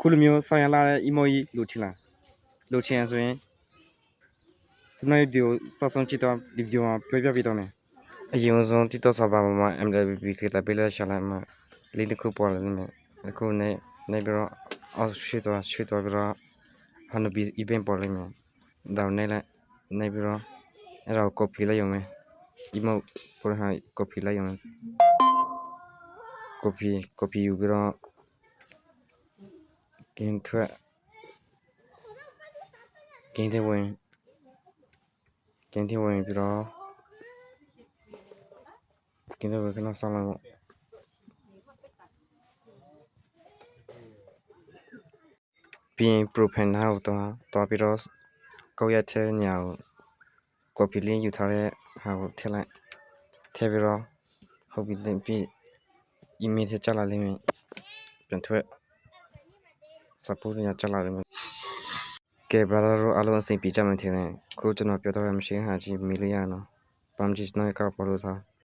ခုလိုမျိုးဆောင်ရလာတဲ့ emo ကြီးလိုချင်လားလိုချင်ရဆိုရင်ကျွန်တော်ဒီကိုစောင့်ကြည့်တော့ဒီဗီဒီယိုမှာပြောပြပေးတော့မယ်အရင်ဆုံး TikTok စာပါမှာ MWB ခေတ္တပေးလိုက်ရှာလိုက်မှာလေးတစ်ခုပေါ်လာနေအခုနေပြီးတော့အော်ရွှေ့သွားပြီးတော့ Hanabi event ပေါ်လိုက်မှာဒါနေပြီးတော့အဲ့ဒါကို copy လိုက်ရုံပဲ emo ပေါ်ဟာ copy လိုက်ရုံ copy ယူပြီးတော့ကင်းထဲဝင်ပြီးတော့ကင်းထဲဝင်ခဏဆောင်းလိုက်ပေါ့ပြီးရင် profile နားကိုတော့ပြီးတော့ကောက်ရက်ထဲညာကို copy link ယူထားတဲ့ဟာကိုထည့်ပြီးတော့ဟုတ်ပြီပြီး email ထဲကျလာလိမ့်မယ်ပြန်ထွက် support ညာကျလာလိမ့်မယ်ကဲ brother တို့အားလုံးအဆင်ပြေကြမှထင်တယ်ခုကျွန်တော်ပြောတော့မှမရှိဟာကြီးမေးလို့ရနော်ပမ်ကြီးကျွန်တော်ကောက်ပေါ်လို့စား